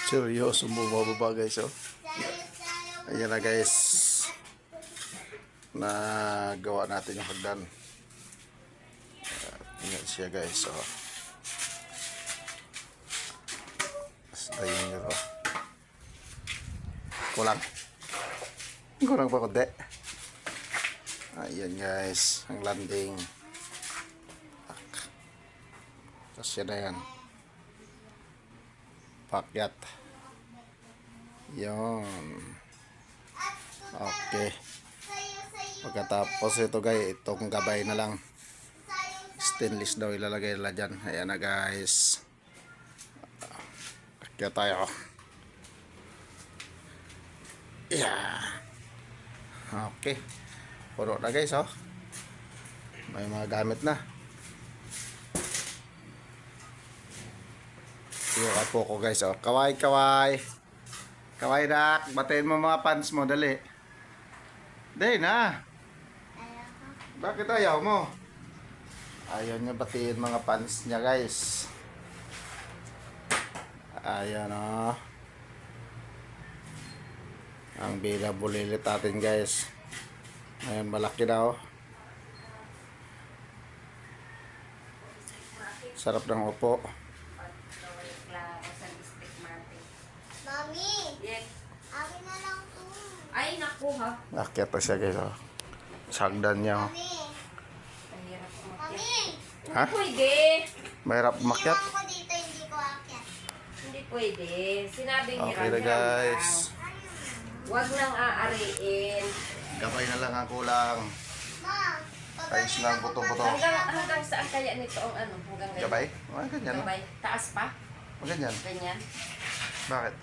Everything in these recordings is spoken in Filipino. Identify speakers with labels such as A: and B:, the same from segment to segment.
A: Seryoso bumababa guys, oh. Ayan na guys. Nagawa natin yung hagdan. Ayan siya guys, oh. Basta yun yun, oh. Kulang. Kulang pa kundi. Ayan guys, ang landing. Tapos yan na yan. Pakyat. Yun. Okay. Pagkatapos ito guys, itong gabay na lang. Stainless daw ilalagay nila dyan. Ayan na guys. Pakyat tayo. Yeah. Okay. Puro na guys, oh. May mga gamit na. Yung apo ko guys, oh. Kaway, kaway. Kaway dak. Batayin mo mga pants mo, dali. Dali na. Bakit ayaw mo? Ayaw niya batiin mga pants niya guys. Ayan, oh. Ang bila bulilit natin guys. Ayan, malaki daw. Sarap ng upo.
B: Mami!
C: Yes.
B: Akin na lang to.
C: Ay, naku ha.
A: Akyat pa siya guys, oh. Sagdan niya, oh.
B: Mami!
C: Mahirap umakyat.
B: Mami!
A: Ha?
C: Pwede.
A: Mahirap umakyat.
B: Iwan ko dito, hindi ko akyat.
C: Hindi pwede. Sinabing
A: Okay
C: hiram
A: na guys.
C: Huwag nang aariin.
A: Gabay na lang ang kulang.
B: Ma!
A: Ayos lang, buto-buto.
C: Hanggang saan kaya nito ang ano? Hanggang ganyan?
A: Gabay? Oh, ganyan.
C: Gabay. Taas pa?
A: Oh, ganyan.
C: Ganyan?
A: Bakit?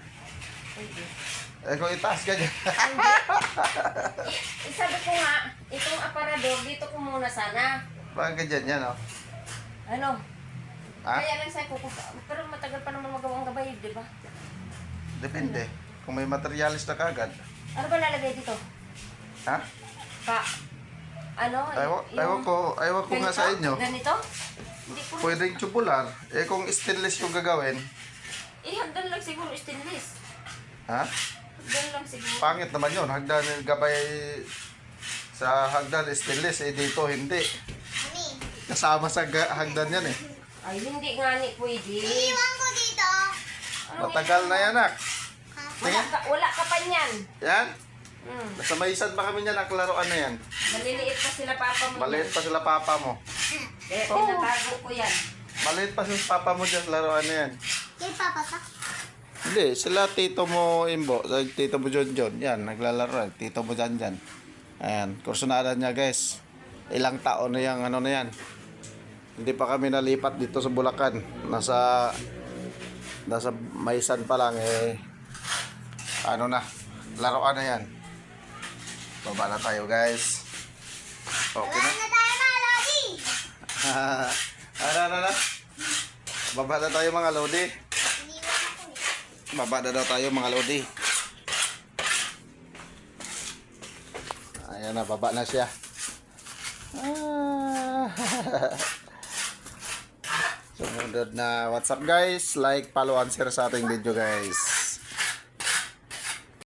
C: Pwede.
A: Eh, kung itaas ganyan.
C: Sabi ko nga, itong aparador, dito ko muna sana.
A: Bakit ganyan yan, oh?
C: Ano?
A: Ha?
C: Kaya lang sabi ko, pero matagal pa naman magawa ang gabay, di ba?
A: Depende. Kung may materialis na kagad.
C: Ano ba lalagay dito?
A: Ha?
C: Ano?
A: Ewan ko nga sa inyo.
C: Ganito? Hindi ko.
A: Pwedeng tubular. Eh, kung stainless yung gagawin.
C: Hagdan lang siguro stainless.
A: Ha?
C: Hagdan lang siguro.
A: Pangit naman yun. Hagdan yung gabay sa hagdan stainless. Eh, dito hindi.
B: Mami!
A: Kasama sa hagdan yan eh.
C: Ay, hindi nga ni pwede.
B: Iwan ko dito.
A: Matagal na yan, nak.
C: Wala ka pa niyan.
A: Yan?
C: Hmm.
A: Nasa maisan pa kami niyan, naklaruan na yan.
C: Maliliit pa sila papa mo.
A: Maliit pa sila papa mo.
C: Kaya tinatago ko yan.
A: Maliit pa sila papa mo dyan, laruan na yan.
B: Kay Papa ta?
A: Hindi, sila tito mo Imbo, tito mo John John, yan, naglalaro, tito mo dyan dyan. Ayan, kursunada niya guys. Ilang taon na yan, ano na yan. Hindi pa kami nalipat dito sa Bulacan. Nasa Maisan pa lang eh. Ano na, laruan na yan. Baba na tayo guys. Okay
B: Wala
A: na.
B: na tayo na, Lodi!
A: Ano. Baba na tayo mga lodi.
B: Iniwan ako eh.
A: Baba na daw tayo mga lodi. Ayan na, baba na siya. Sumunod na, what's up guys? Like, follow, and share sa ating video guys.